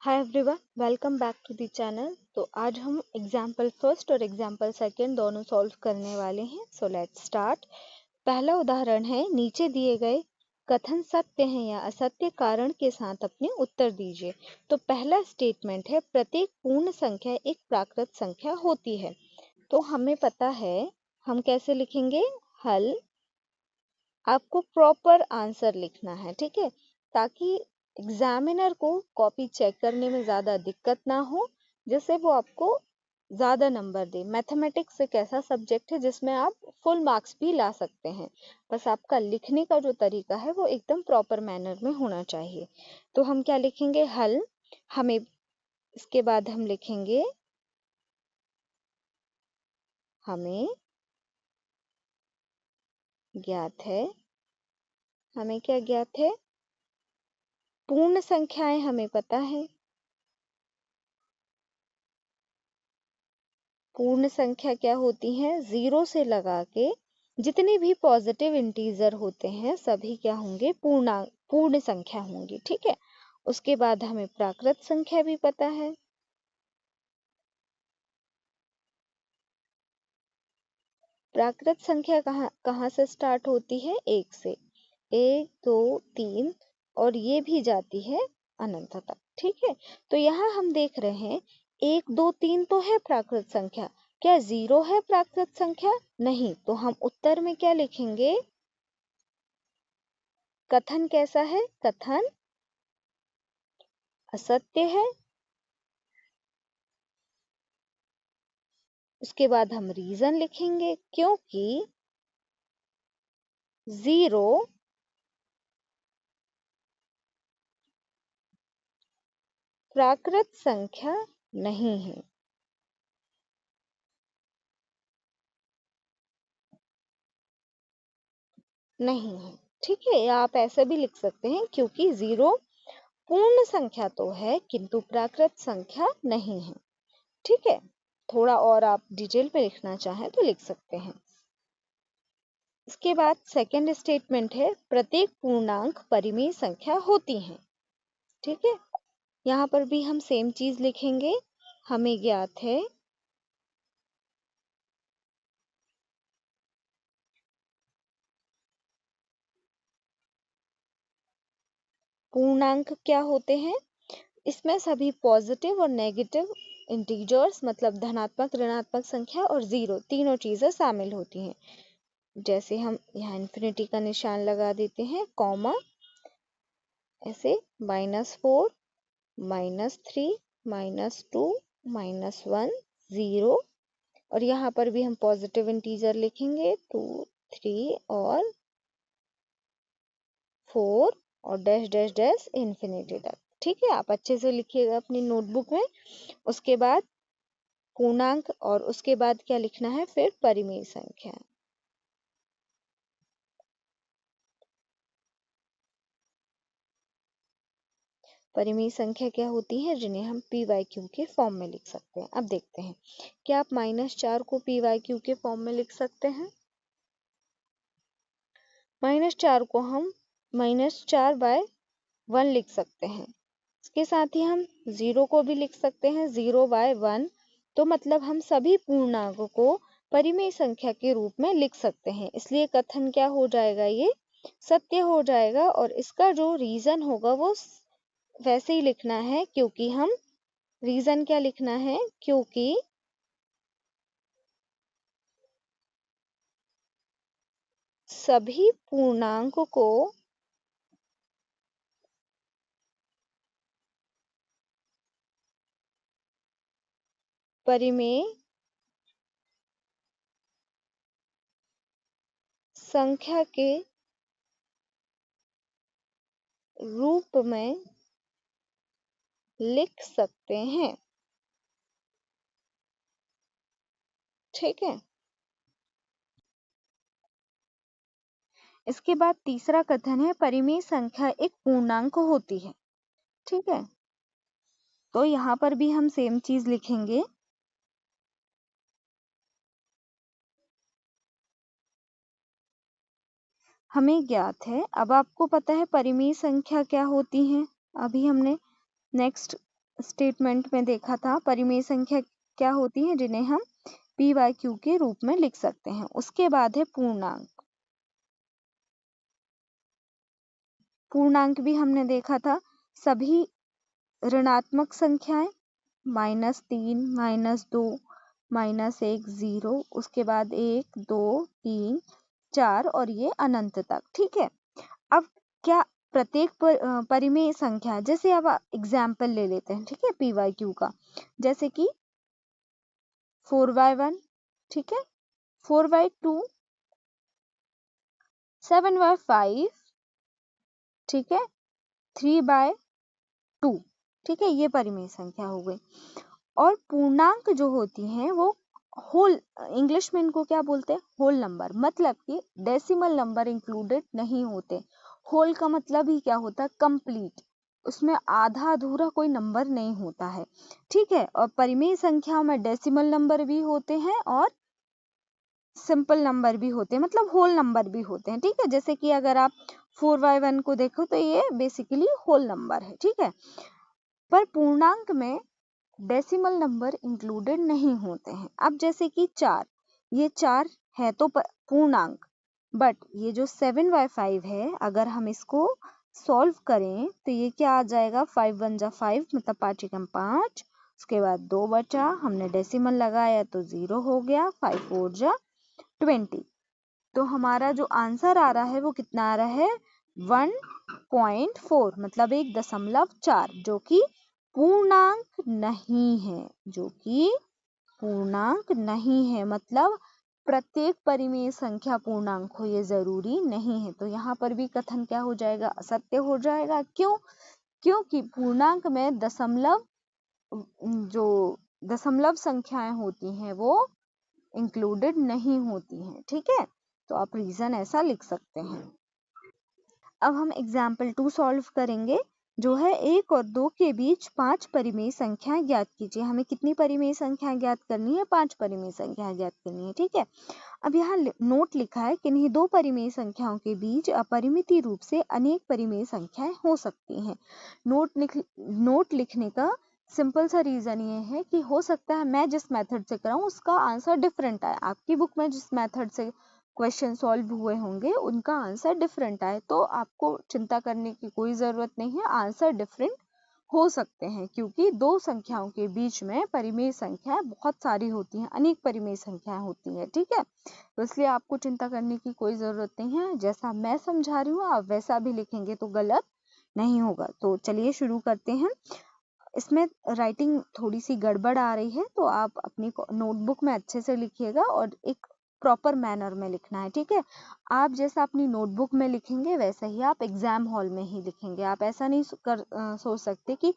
Hi everyone, welcome back to the channel. तो आज हम एग्जाम्पल फर्स्ट और एग्जाम्पल सेकंड दोनों सॉल्व करने वाले हैं। So let's start. पहला उदाहरण है, नीचे दिए गए कथन सत्य है या असत्य कारण के साथ अपने उत्तर दीजिए। तो पहला स्टेटमेंट है, प्रत्येक पूर्ण संख्या एक प्राकृत संख्या होती है। तो हमें पता है हम कैसे लिखेंगे हल। आपको प्रॉपर आंसर लिखना है, ठीक है, ताकि एग्जामिनर को कॉपी चेक करने में ज़्यादा दिक्कत ना हो, जिससे वो आपको ज़्यादा नंबर दे। मैथमेटिक्स एक ऐसा सब्जेक्ट है जिसमें आप फुल मार्क्स भी ला सकते हैं, बस आपका लिखने का जो तरीका है वो एकदम प्रॉपर मैनर में होना चाहिए। तो हम क्या लिखेंगे हल, हमें इसके बाद हम लिखेंगे हमें ज्ञात है। हमें क्या ज्ञात है? पूर्ण संख्याएं हमें पता है। पूर्ण संख्या क्या होती हैं? जीरो से लगा के जितने भी पॉजिटिव इंटीजर होते हैं सभी क्या होंगे? पूर्ण संख्या होंगी, ठीक है। उसके बाद हमें प्राकृत संख्या भी पता है। प्राकृत संख्या कहाँ कहाँ से स्टार्ट होती है? एक से। एक, दो, तीन, और ये भी जाती है अनंत तक, ठीक है। तो यहाँ हम देख रहे हैं एक, दो, तीन तो है प्राकृत संख्या। क्या जीरो है प्राकृत संख्या? नहीं। तो हम उत्तर में क्या लिखेंगे? कथन कैसा है? कथन असत्य है। उसके बाद हम रीजन लिखेंगे, क्योंकि जीरो प्राकृत संख्या नहीं है। नहीं है, ठीक है। आप ऐसे भी लिख सकते हैं, क्योंकि जीरो पूर्ण संख्या तो है किंतु प्राकृत संख्या नहीं है, ठीक है। थोड़ा और आप डिटेल में लिखना चाहें तो लिख सकते हैं। इसके बाद सेकंड स्टेटमेंट है, प्रत्येक पूर्णांक परिमेय संख्या होती है, ठीक है। यहाँ पर भी हम सेम चीज लिखेंगे, हमें ज्ञात है पूर्णांक क्या होते हैं। इसमें सभी पॉजिटिव और नेगेटिव इंटीजर्स, मतलब धनात्मक ऋणात्मक संख्या और जीरो, तीनों चीजें शामिल होती हैं। जैसे हम यहाँ इन्फिनिटी का निशान लगा देते हैं, कॉमा, ऐसे -4, -3, -2, -1, 0, और यहाँ पर भी हम पॉजिटिव इंटीजर लिखेंगे 2, 3 और 4, और डैश डैश डैश इन्फिनिटी तक, ठीक है। आप अच्छे से लिखिएगा अपनी नोटबुक में। उसके बाद पूर्णांक, और उसके बाद क्या लिखना है फिर? परिमेय संख्या। परिमेय संख्या क्या होती है? जिन्हें हम पी वाई क्यू के फॉर्म में लिख सकते हैं। अब देखते हैं, क्या आप -4 को पी वाई क्यू के फॉर्म में लिख सकते हैं? -4 को हम -4/1 लिख सकते हैं। इसके साथ ही हम 0 को भी लिख सकते हैं 0/1। तो मतलब हम सभी पूर्णांकों को परिमेय संख्या के रूप में लिख सकते हैं। इसलिए कथन क्या हो जाएगा? ये सत्य हो जाएगा। और इसका जो रीजन होगा वो वैसे ही लिखना है, क्योंकि हम रीजन क्या लिखना है? क्योंकि सभी पूर्णांक को परिमेय संख्या के रूप में लिख सकते हैं, ठीक है। इसके बाद तीसरा कथन है, परिमेय संख्या एक पूर्णांक होती है, ठीक है। तो यहाँ पर भी हम सेम चीज लिखेंगे, हमें ज्ञात है। अब आपको पता है परिमेय संख्या क्या होती है। अभी हमने नेक्स्ट स्टेटमेंट में देखा था परिमेय संख्या क्या होती है, जिन्हें हम पी बाय क्यू के रूप में लिख सकते हैं। उसके बाद है पूर्णांक। पूर्णांक भी हमने देखा था, सभी ऋणात्मक संख्याएं, -3, -2, -1, 0, उसके बाद 1, 2, 3, 4 और ये अनंत तक। ठीक है, अब क्या प्रत्येक परिमेय संख्या, जैसे अब एग्जाम्पल ले लेते हैं, ठीक है, पी वाई क्यू का, जैसे कि 4/1, ठीक है, 4/2, 7/5, ठीक है, 3/2, ठीक है, ये परिमेय संख्या हो गई। और पूर्णांक जो होती हैं वो होल, इंग्लिश में इनको क्या बोलते हैं, होल नंबर, मतलब कि डेसिमल नंबर इंक्लूडेड नहीं होते। होल का मतलब ही क्या होता है, कंप्लीट, उसमें आधा अधूरा कोई नंबर नहीं होता है। ठीक है, और परिमेय संख्याओं में डेसिमल नंबर भी होते हैं और सिंपल नंबर भी होते हैं, मतलब होल नंबर भी होते हैं। ठीक है, जैसे कि अगर आप 4/1 को देखो तो ये बेसिकली होल नंबर है। ठीक है, पर पूर्णांक में डेसिमल नंबर इंक्लूडेड नहीं होते हैं। अब जैसे कि 4, ये 4 है तो पूर्णांक, बट ये जो 7/5 है, अगर हम इसको सॉल्व करें तो ये क्या आ जाएगा, 5 1 जा 5, मतलब 5 एकम 5, उसके बाद 2 बचा, हमने डेसिमल लगाया तो 0 हो गया, 5 4 जा 20। तो हमारा जो आंसर आ रहा है वो कितना आ रहा है, 1.4, मतलब 1.4, जो कि पूर्णांक नहीं है, जो कि पूर्णांक नहीं है। मतलब प्रत्येक परिमेय संख्या पूर्णांक हो ये जरूरी नहीं है। तो यहाँ पर भी कथन क्या हो जाएगा, असत्य हो जाएगा। क्यों? क्योंकि पूर्णांक में दशमलव, जो दशमलव संख्याएं होती हैं वो इंक्लूडेड नहीं होती हैं। ठीक है, तो आप रीजन ऐसा लिख सकते हैं। अब हम एग्जाम्पल 2 सॉल्व करेंगे, जो है 1 और 2 के बीच 5 परिमेय संख्याएं ज्ञात कीजिए। हमें कितनी परिमेय संख्याएं ज्ञात करनी है, 5 परिमेय संख्याएं ज्ञात करनी है। ठीक है, अब यहाँ नोट लिखा है कि इन्हीं दो परिमेय संख्याओं के बीच अपरिमित रूप से अनेक परिमेय संख्याएं हो सकती हैं। नोट लिखने का सिंपल सा रीजन ये है कि हो सकता है मैं जिस मेथड से कराऊं उसका आंसर डिफरेंट आए, आपकी बुक में जिस मेथड से क्वेश्चन सॉल्व हुए होंगे उनका आंसर डिफरेंट आए, तो आपको चिंता करने की कोई जरूरत नहीं है, आंसर डिफरेंट हो सकते हैं, क्योंकि दो संख्याओं के बीच में परिमेय संख्याएं बहुत सारी होती हैं, अनेक परिमेय संख्याएं होती हैं। ठीक है, तो इसलिए आपको चिंता करने की कोई जरूरत नहीं है, जैसा मैं समझा रही हूँ आप वैसा भी लिखेंगे तो गलत नहीं होगा। तो चलिए शुरू करते हैं। इसमें राइटिंग थोड़ी सी गड़बड़ आ रही है, तो आप अपनी नोटबुक में अच्छे से लिखिएगा और एक प्रॉपर मैनर में लिखना है। ठीक है, आप जैसा अपनी नोटबुक में लिखेंगे वैसा ही आप एग्जाम हॉल में ही लिखेंगे। आप ऐसा नहीं सोच सकते कि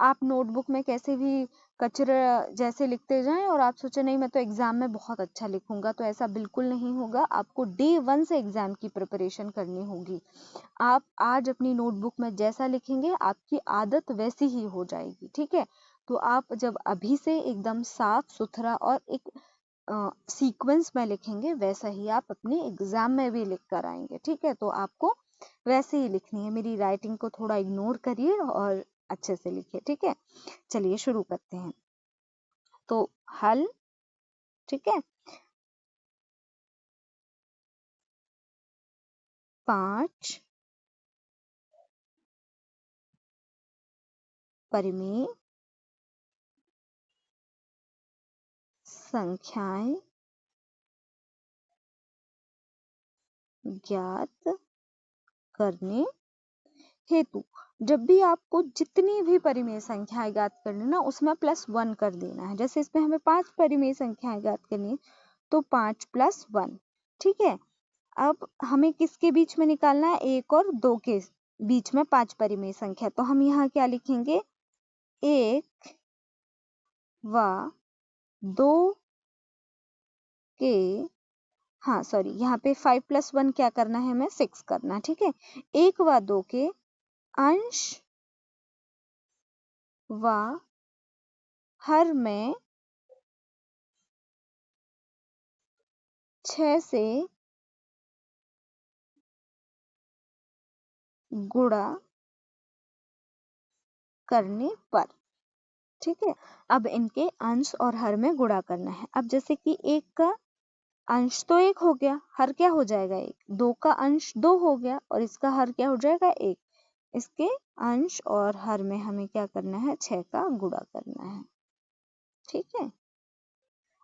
आप नोटबुक में कैसे भी कचरा जैसे लिखते जाएं और आप सोचे नहीं मैं तो एग्जाम में बहुत अच्छा लिखूंगा, तो ऐसा बिल्कुल नहीं होगा। आपको डे 1 से एग्जाम की प्रिपरेशन करनी होगी। आप आज अपनी नोटबुक में जैसा लिखेंगे आपकी आदत वैसी ही हो जाएगी। ठीक है, तो आप जब अभी से एकदम साफ सुथरा और एक सीक्वेंस में लिखेंगे वैसा ही आप अपने एग्जाम में भी लिख कर आएंगे। ठीक है, तो आपको वैसे ही लिखनी है, मेरी राइटिंग को थोड़ा इग्नोर करिए और अच्छे से लिखिए। ठीक है, चलिए शुरू करते हैं। तो हल, ठीक है, 5 परिमेय संख्याएं ज्ञात करने हेतु। जब भी आपको जितनी भी परिमेय संख्याएं ज्ञात करनी ना उसमें +1 कर देना है। जैसे इसमें हमें 5 परिमेय संख्याएं ज्ञात करनी है तो 5 + 1। ठीक है, अब हमें किसके बीच में निकालना है, 1 और 2 के बीच में 5 परिमेय संख्या। तो हम यहाँ क्या लिखेंगे, 1 व 2 के, हाँ सॉरी, यहाँ पे 5 + 1 क्या करना है, हमें 6 करना है। ठीक है, 1 व 2 के अंश व हर में 6 से गुणा करने पर। ठीक है। अब इनके अंश और हर में गुणा करना है। अब जैसे कि 1 का अंश तो 1 हो गया, हर क्या हो जाएगा 1, 2 का अंश 2 हो गया और इसका हर क्या हो जाएगा 1। इसके अंश और हर में हमें क्या करना है, 6 का गुणा करना है। ठीक है।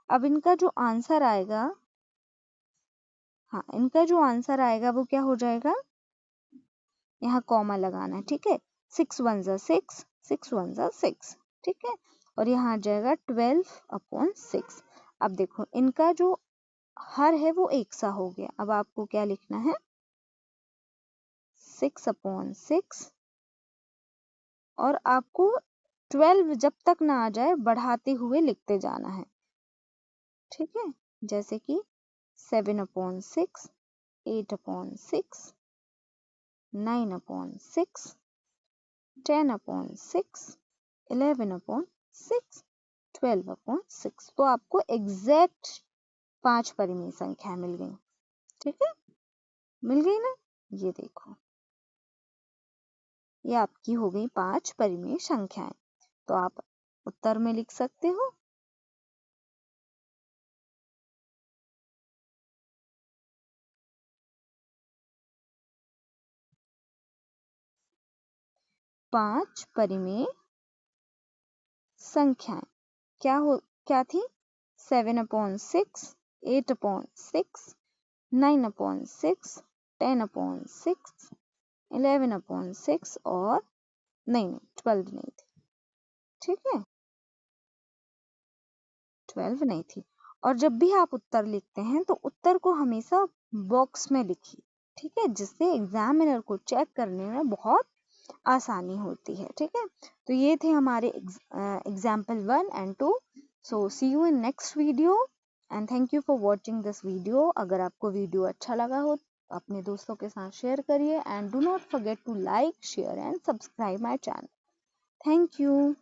अब इनका जो आंसर आएगा, हाँ, इनका जो आंसर आएगा वो क्या हो जाएगा, यहाँ कॉमा लगाना है। ठीक है। 6 1 जा 6, 6 1 जा 6। ठीक है। और यहाँ आ जाएगा 12/6। अब देखो इनका जो हर है वो एक सा हो गया। अब आपको क्या लिखना है, 6/6, और आपको 12 जब तक ना आ जाए बढ़ाते हुए लिखते जाना है। ठीक है। जैसे कि 7/6, 8/6, 9/6, 10/6, 11/6, 12/6। तो आपको एग्जैक्ट 5 परिमेय संख्या मिल गई। ठीक है, मिल गई ना। ये देखो, ये आपकी हो गई 5 परिमेय संख्याएं। तो आप उत्तर में लिख सकते हो। पांच परिमेय संख्याएं क्या थी, 7/6, 8/6, 9/6, 10/6, 11/6 और नहीं 12 नहीं थी। ठीक है, 12 नहीं थी। और जब भी आप उत्तर लिखते हैं तो उत्तर को हमेशा बॉक्स में लिखिए। ठीक है, जिससे एग्जामिनर को चेक करने में बहुत आसानी होती है। ठीक है, तो ये थे हमारे example 1 and 2। So see you in next video and thank you for watching this video. अगर आपको वीडियो अच्छा लगा हो तो अपने दोस्तों के साथ शेयर करिए and do not forget to like, share and subscribe my channel. Thank you.